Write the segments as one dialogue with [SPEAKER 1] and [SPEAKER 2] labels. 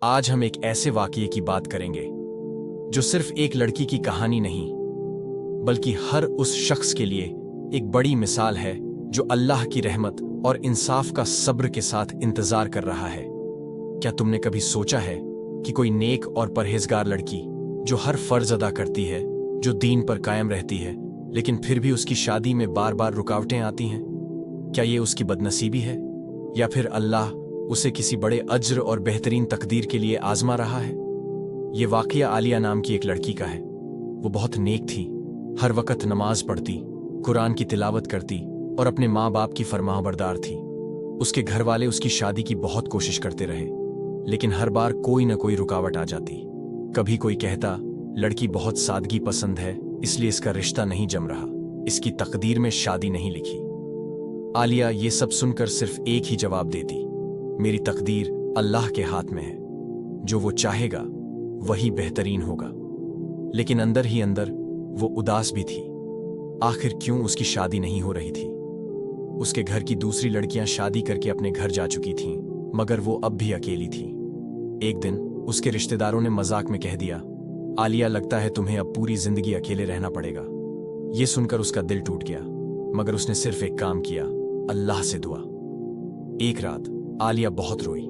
[SPEAKER 1] آج ہم ایک ایسے واقعے کی بات کریں گے جو صرف ایک لڑکی کی کہانی نہیں بلکہ ہر اس شخص کے لیے ایک بڑی مثال ہے جو اللہ کی رحمت اور انصاف کا صبر کے ساتھ انتظار کر رہا ہے۔ کیا تم نے کبھی سوچا ہے کہ کوئی نیک اور پرہیزگار لڑکی جو ہر فرض ادا کرتی ہے، جو دین پر قائم رہتی ہے، لیکن پھر بھی اس کی شادی میں بار بار رکاوٹیں آتی ہیں؟ کیا یہ اس کی بدنصیبی ہے یا پھر اللہ اسے کسی بڑے اجر اور بہترین تقدیر کے لیے آزما رہا ہے؟ یہ واقعہ عالیہ نام کی ایک لڑکی کا ہے۔ وہ بہت نیک تھی، ہر وقت نماز پڑھتی، قرآن کی تلاوت کرتی اور اپنے ماں باپ کی فرمانبردار تھی۔ اس کے گھر والے اس کی شادی کی بہت کوشش کرتے رہے، لیکن ہر بار کوئی نہ کوئی رکاوٹ آ جاتی۔ کبھی کوئی کہتا لڑکی بہت سادگی پسند ہے، اس لیے اس کا رشتہ نہیں جم رہا، اس کی تقدیر میں شادی نہیں لکھی۔ عالیہ یہ سب سن کر صرف ایک ہی جواب دیتی، میری تقدیر اللہ کے ہاتھ میں ہے، جو وہ چاہے گا وہی بہترین ہوگا۔ لیکن اندر ہی اندر وہ اداس بھی تھی۔ آخر کیوں اس کی شادی نہیں ہو رہی تھی؟ اس کے گھر کی دوسری لڑکیاں شادی کر کے اپنے گھر جا چکی تھیں، مگر وہ اب بھی اکیلی تھی۔ ایک دن اس کے رشتہ داروں نے مذاق میں کہہ دیا، عالیہ لگتا ہے تمہیں اب پوری زندگی اکیلے رہنا پڑے گا۔ یہ سن کر اس کا دل ٹوٹ گیا، مگر اس نے صرف ایک کام کیا، اللہ سے دعا۔ ایک رات عالیہ بہت روئی،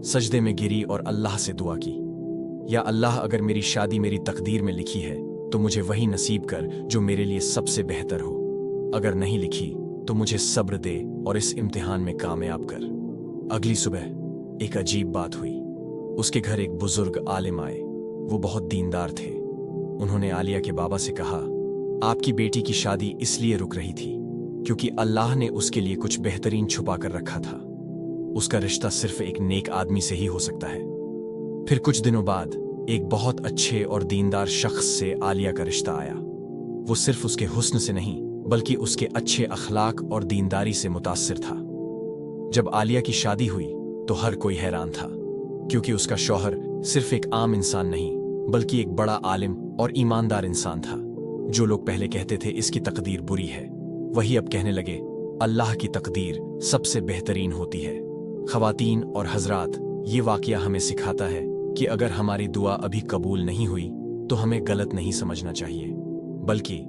[SPEAKER 1] سجدے میں گری اور اللہ سے دعا کی، یا اللہ اگر میری شادی میری تقدیر میں لکھی ہے تو مجھے وہی نصیب کر جو میرے لیے سب سے بہتر ہو، اگر نہیں لکھی تو مجھے صبر دے اور اس امتحان میں کامیاب کر۔ اگلی صبح ایک عجیب بات ہوئی۔ اس کے گھر ایک بزرگ عالم آئے، وہ بہت دیندار تھے۔ انہوں نے عالیہ کے بابا سے کہا، آپ کی بیٹی کی شادی اس لیے رک رہی تھی کیونکہ اللہ نے اس کے لیے کچھ بہترین چھپا کر رکھا تھا۔ اس کا رشتہ صرف ایک نیک آدمی سے ہی ہو سکتا ہے۔ پھر کچھ دنوں بعد ایک بہت اچھے اور دیندار شخص سے عالیہ کا رشتہ آیا۔ وہ صرف اس کے حسن سے نہیں بلکہ اس کے اچھے اخلاق اور دینداری سے متاثر تھا۔ جب عالیہ کی شادی ہوئی تو ہر کوئی حیران تھا، کیونکہ اس کا شوہر صرف ایک عام انسان نہیں بلکہ ایک بڑا عالم اور ایماندار انسان تھا۔ جو لوگ پہلے کہتے تھے اس کی تقدیر بری ہے، وہی اب کہنے لگے اللہ کی تقدیر سب سے بہترین ہوتی ہے۔ خواتین اور حضرات، یہ واقعہ ہمیں سکھاتا ہے کہ اگر ہماری دعا ابھی قبول نہیں ہوئی تو ہمیں غلط نہیں سمجھنا چاہیے، بلکہ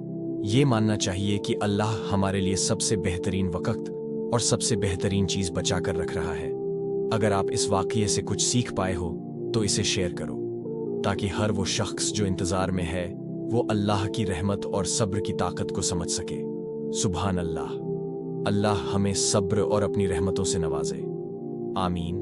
[SPEAKER 1] یہ ماننا چاہیے کہ اللہ ہمارے لیے سب سے بہترین وقت اور سب سے بہترین چیز بچا کر رکھ رہا ہے۔ اگر آپ اس واقعے سے کچھ سیکھ پائے ہو تو اسے شیئر کرو، تاکہ ہر وہ شخص جو انتظار میں ہے وہ اللہ کی رحمت اور صبر کی طاقت کو سمجھ سکے۔ سبحان اللہ۔ اللہ ہمیں صبر اور اپنی رحمتوں سے نوازے۔ آمین۔